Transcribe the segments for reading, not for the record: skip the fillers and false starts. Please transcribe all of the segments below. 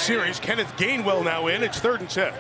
series. Kenneth Gainwell now in. It's 3rd and 10.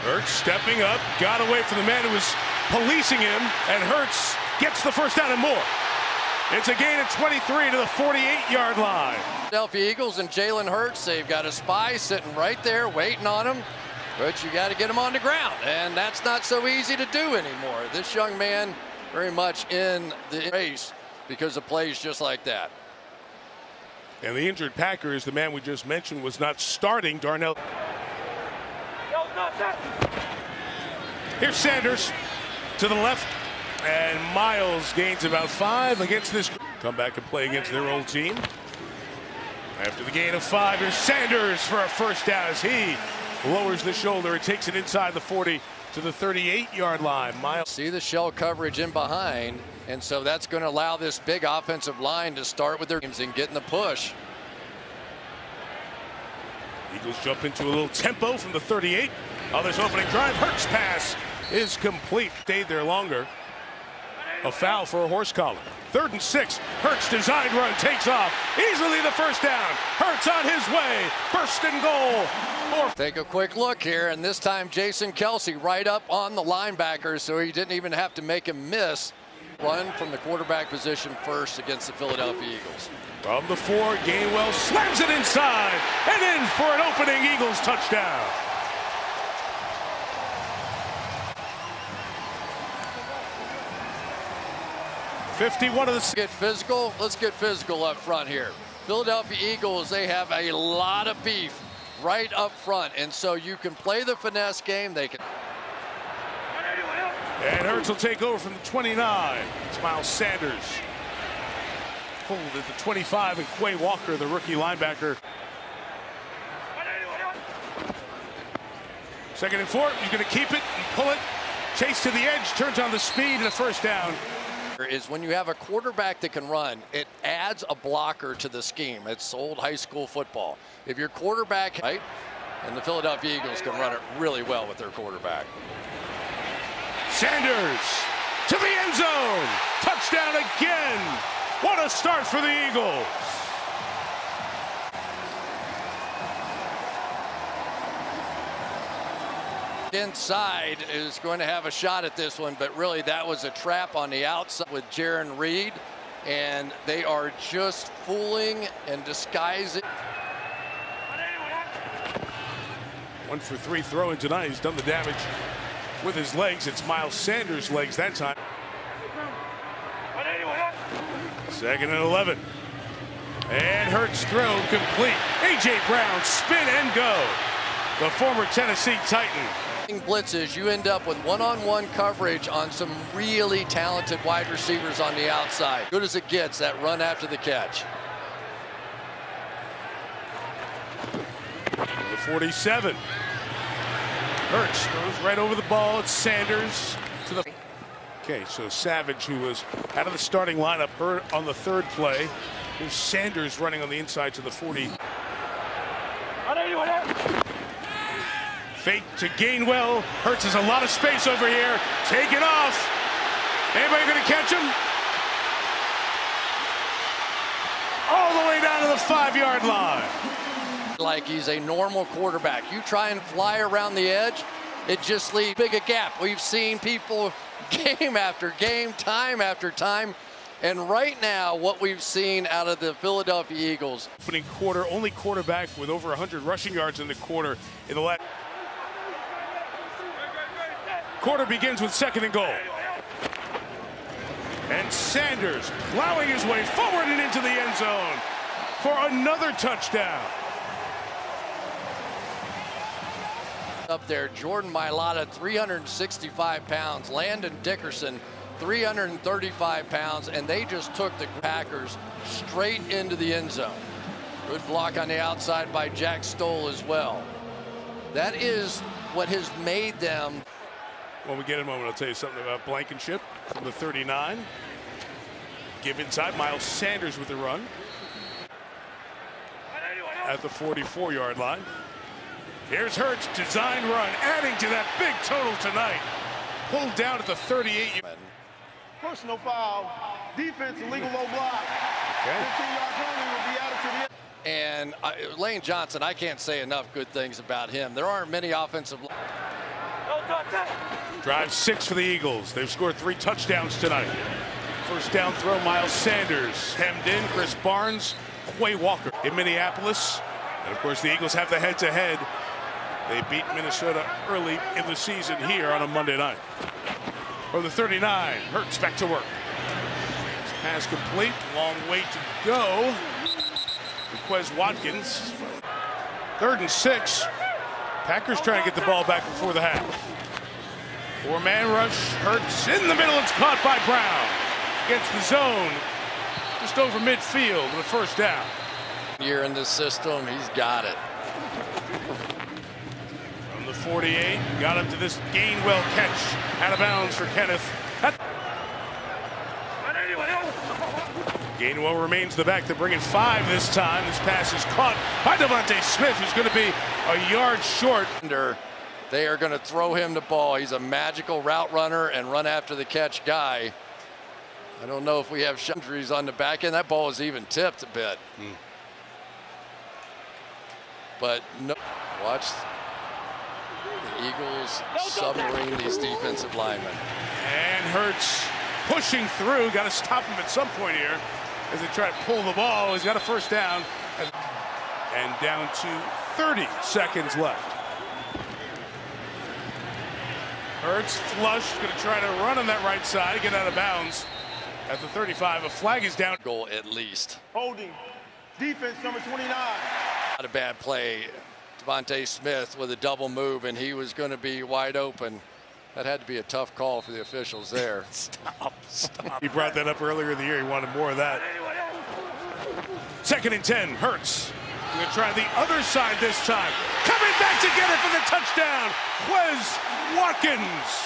Hurts stepping up, got away from the man who was policing him, and Hurts gets the first down and more. It's a gain of 23 to the 48-yard line. Philadelphia Eagles and Jalen Hurts, they've got a spy sitting right there waiting on him, but you got to get him on the ground, and that's not so easy to do anymore. This young man very much in the race because of plays just like that. And the injured Packers, the man we just mentioned, was not starting. Darnell. Here's Sanders to the left, and Miles gains about 5 against this. Come back and play against their old team. After the gain of 5, here's Sanders for a first down as he lowers the shoulder and takes it inside the 40 to the 38-yard line. Miles. See the shell coverage in behind, and so that's going to allow this big offensive line to start with their teams and getting the push. Eagles jump into a little tempo from the 38. Others opening drive. Hurts pass is complete. Stayed there longer. A foul for a horse collar. 3rd and 6. Hurts design run takes off. Easily the first down. Hurts on his way. 1st and goal. Take a quick look here, and this time Jason Kelce right up on the linebacker, so he didn't even have to make him miss. Run from the quarterback position first against the Philadelphia Eagles. From the 4, Gainwell slams it inside and in for an opening Eagles touchdown. .51 of the. Get physical. Let's get physical up front here. Philadelphia Eagles, they have a lot of beef right up front, and so you can play the finesse game. They can. And Hurts will take over from the 29. It's Miles Sanders. Pulled at the 25, and Quay Walker, the rookie linebacker. 2nd and 4. He's going to keep it and pull it. Chase to the edge, turns on the speed, and a first down. Is when you have a quarterback that can run, it adds a blocker to the scheme. It's old high school football. If your quarterback, right, and the Philadelphia Eagles can run it really well with their quarterback. Sanders to the end zone. Touchdown again. What a start for the Eagles. Inside is going to have a shot at this one, but really that was a trap on the outside with Jaron Reed, and they are just fooling and disguising. 1 for 3 throwing tonight. He's done the damage with his legs. It's Miles Sanders' legs that time. 2nd and 11. And Hurts throw complete. A.J. Brown spin and go. The former Tennessee Titan. Blitzes, you end up with one-on-one coverage on some really talented wide receivers on the outside. Good as it gets, that run after the catch. The 47. Hurts throws right over the ball. It's Sanders to the. Okay, so Savage, who was out of the starting lineup, hurt on the 3rd play. Here's Sanders running on the inside to the 40. Fake to Gainwell. Hurts has a lot of space over here. Take it off. Anybody going to catch him? All the way down to the 5-yard line. Like he's a normal quarterback. You try and fly around the edge, it just leaves big a gap. We've seen people game after game, time after time. And right now, what we've seen out of the Philadelphia Eagles. Opening quarter, only quarterback with over 100 rushing yards in the quarter in the last. Quarter begins with 2nd and goal. And Sanders plowing his way forward and into the end zone for another touchdown. Up there, Jordan Mailata, 365 pounds. Landon Dickerson, 335 pounds, and they just took the Packers straight into the end zone. Good block on the outside by Jack Stoll as well. That is what has made them. When we get a moment, I'll tell you something about Blankenship from the 39. Give inside. Miles Sanders with the run at the 44-yard line. Here's Hurts, design run, adding to that big total tonight. Pulled down at the 38. Personal foul. Defense, illegal low block. Okay. 15-yard penalty will be out. And Lane Johnson, I can't say enough good things about him. There aren't many offensive. Drive 6 for the Eagles. They've scored 3 touchdowns tonight. First down throw, Miles Sanders. Hemmed in, Chris Barnes, Quay Walker in Minneapolis. And of course, the Eagles have the head-to-head. They beat Minnesota early in the season here on a Monday night. From the 39, Hurts back to work. This pass complete, long way to go. Quez Watkins. 3rd and 6. Packers trying to get the ball back before the half. 4-man rush. Hurts in the middle. It's caught by Brown. Against the zone. Just over midfield with a first down. Year in this system, he's got it. From the 48, got him to this Gainwell catch. Out of bounds for Kenneth. Gainwell remains the back. They're bringing 5 this time. This pass is caught by Devontae Smith, who's going to be a yard short. They are going to throw him the ball. He's a magical route runner and run after the catch guy. I don't know if we have injuries on the back end. That ball is even tipped a bit. But no, watch the Eagles submarine these defensive linemen. And Hurts pushing through. Got to stop him at some point here as they try to pull the ball. He's got a first down. And down to 30 seconds left. Hurts flushed, going to try to run on that right side, get out of bounds at the 35. A flag is down. Goal at least. Holding. Defense number 29. Not a bad play. Devontae Smith with a double move, and he was going to be wide open. That had to be a tough call for the officials there. Stop. He brought that up earlier in the year. He wanted more of that. 2nd and 10. Hurts. Going to try the other side this time. Coming back to get it for the touchdown. Quez Watkins.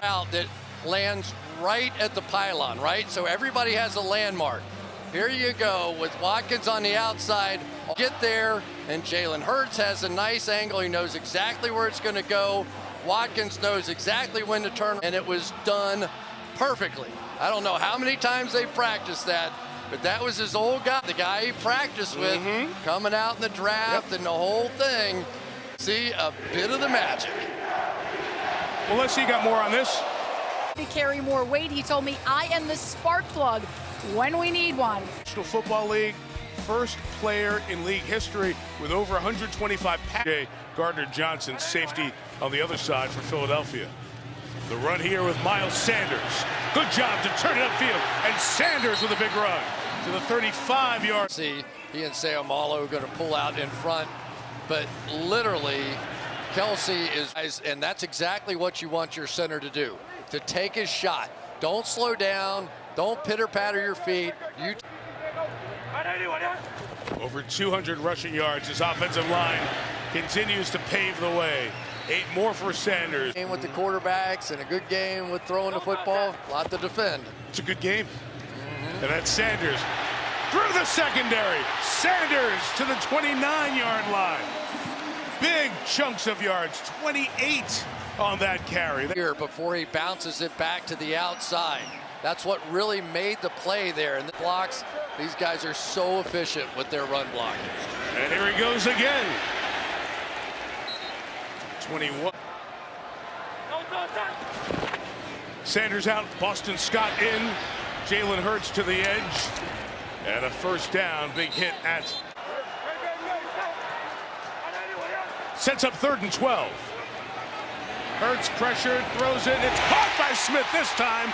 Out that lands right at the pylon, right? So everybody has a landmark. Here you go with Watkins on the outside. Get there, and Jalen Hurts has a nice angle. He knows exactly where it's going to go. Watkins knows exactly when to turn, and it was done perfectly. I don't know how many times they practiced that, but that was his old guy, the guy he practiced with, coming out in the draft and the whole thing. See a bit of the magic. Well, let's see, got more on this. To carry more weight, he told me, I am the spark plug when we need one. National Football League, first player in league history with over 125 passes. Gardner Johnson, safety on the other side for Philadelphia. The run here with Miles Sanders. Good job to turn it upfield. And Sanders with a big run to the 35-yard. See, he and Seumalo are going to pull out in front, but literally, Kelsey is, and that's exactly what you want your center to do, to take his shot. Don't slow down. Don't pitter-patter your feet. Over 200 rushing yards. His offensive line continues to pave the way. 8 more for Sanders. Game with the quarterbacks and a good game with throwing the football. A lot to defend. It's a good game. And that's Sanders through the secondary. Sanders to the 29-yard line. Big chunks of yards. 28 on that carry. Here before he bounces it back to the outside. That's what really made the play there. And the blocks, these guys are so efficient with their run blocking. And here he goes again. 21. Sanders out, Boston Scott in. Jalen Hurts to the edge. And a first down, big hit at. Sets up 3rd and 12. Hurts pressured, throws it. It's caught by Smith this time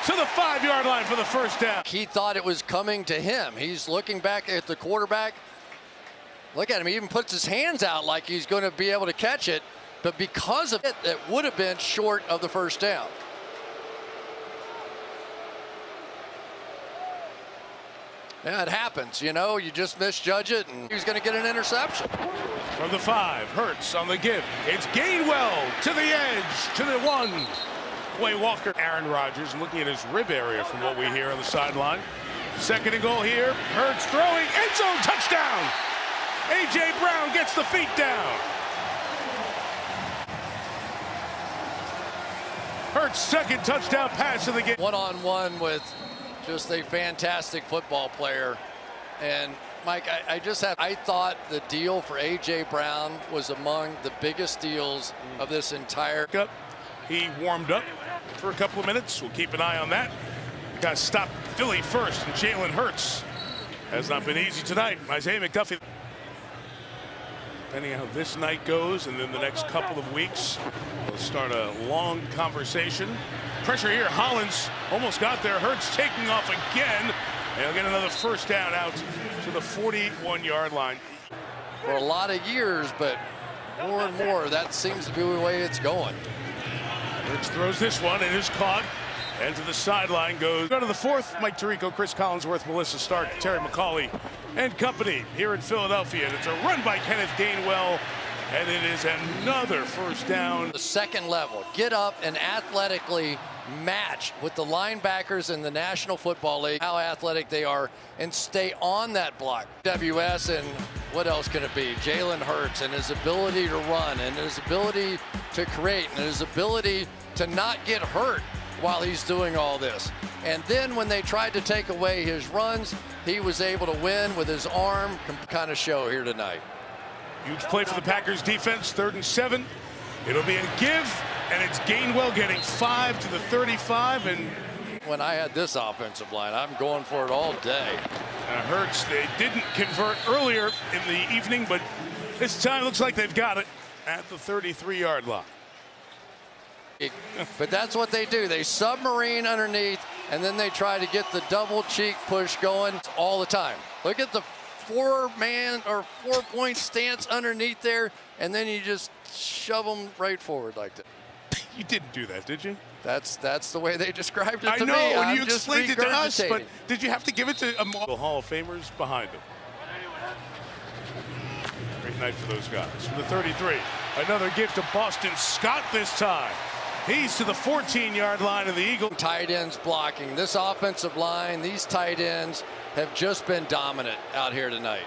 to the 5-yard line for the first down. He thought it was coming to him. He's looking back at the quarterback. Look at him, he even puts his hands out like he's going to be able to catch it. But because of it, it would have been short of the first down. Yeah, it happens, you know, you just misjudge it, and he's going to get an interception. From the 5, Hurts on the give. It's Gainwell to the edge, to the 1. Quay Walker, Aaron Rodgers looking at his rib area from what we hear on the sideline. 2nd and goal here. Hurts throwing, end zone, touchdown. A.J. Brown gets the feet down. Hurts' second touchdown pass of the game. One-on-one with just a fantastic football player. And Mike, I thought the deal for A.J. Brown was among the biggest deals of this entire. He warmed up for a couple of minutes. We'll keep an eye on that. Got to stop Philly first, and Jalen Hurts has not been easy tonight. Isaiah McDuffie. Depending on how this night goes, and then the next couple of weeks, we'll start a long conversation. Pressure here. Hollins almost got there. Hurts taking off again. And he'll get another first down out to the 41-yard line. For a lot of years, but more and more, that seems to be the way it's going. Hurts throws this one, and is caught. And to the sideline goes. Go to the fourth. Mike Tirico, Chris Collinsworth, Melissa Stark, Terry McCauley, and company here in Philadelphia. And it's a run by Kenneth Gainwell, and it is another first down. The second level, get up and athletically match with the linebackers in the National Football League, how athletic they are, and stay on that block. WS, and what else can it be? Jalen Hurts and his ability to run, and his ability to create, and his ability to not get hurt while he's doing all this. And then when they tried to take away his runs, he was able to win with his arm. Kind of show here tonight. Huge play for the Packers defense, 3rd and 7. It'll be a give, and it's Gainwell getting 5 to the 35. And when I had this offensive line, I'm going for it all day. Hurts, they didn't convert earlier in the evening, but this time looks like they've got it at the 33-yard line. But that's what they do. They submarine underneath, and then they try to get the double cheek push going all the time. Look at the 4-man or 4-point stance underneath there, and then you just shove them right forward like that. You didn't do that, did you? That's the way they described it to me. me. I know, you explained it to us, but did you have to give it to a Hall of Famers behind him? Great night for those guys. From the 33, another gift to Boston Scott this time. He's to the 14-yard line of the Eagles. Tight ends blocking. This offensive line, these tight ends have just been dominant out here tonight.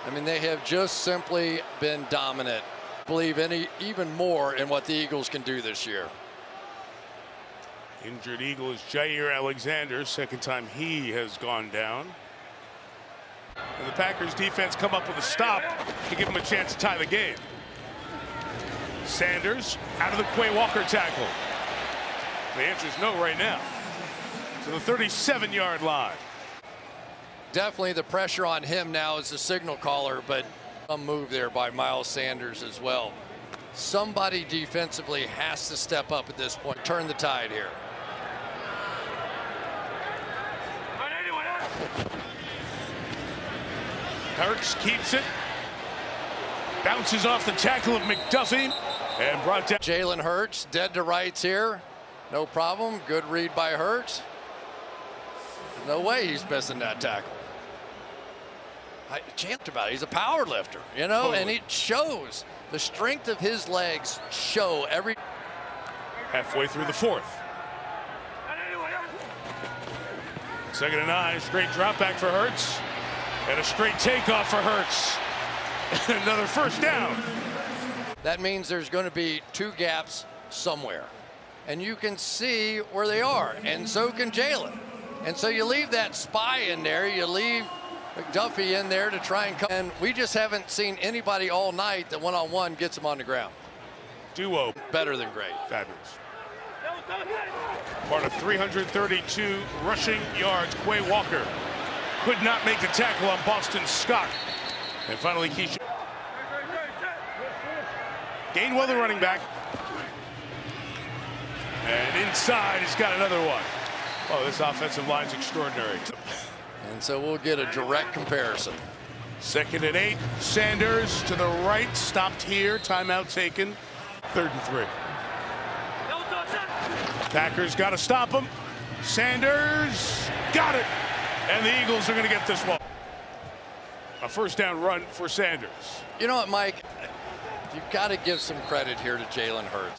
I mean, they have just simply been dominant. I believe even more in what the Eagles can do this year. Injured Eagle is Jair Alexander. Second time he has gone down. And the Packers defense come up with a stop to give them a chance to tie the game. Sanders out of the Quay Walker tackle. The answer is no right now. To the 37-yard line. Definitely the pressure on him now as the signal caller, but a move there by Miles Sanders as well. Somebody defensively has to step up at this point. Turn the tide here. Hurts keeps it. Bounces off the tackle of McDuffie and brought down. Jalen Hurts dead to rights here. No problem. Good read by Hurts. No way he's missing that tackle. I champed about it. He's a power lifter, you know, and it shows. The strength of his legs show every. Halfway through the 4th. 2nd and 9. Straight drop back for Hurts. And a straight takeoff for Hurts. Another first down. That means there's going to be 2 gaps somewhere. And you can see where they are. And so can Jalen. And so you leave that spy in there. You leave McDuffie in there to try and come. And we just haven't seen anybody all night that one-on-one gets him on the ground. Duo. Better than great. Fabulous. Part of 332 rushing yards. Quay Walker could not make the tackle on Boston Scott. And finally, Keisha. Gainwell, the running back. And inside, he's got another one. Oh, this offensive line's extraordinary. And so we'll get a direct comparison. 2nd and 8. Sanders to the right. Stopped here. Timeout taken. 3rd and 3. Packers got to stop him. Sanders got it. And the Eagles are going to get this one. A first down run for Sanders. You know what, Mike? You've got to give some credit here to Jalen Hurts.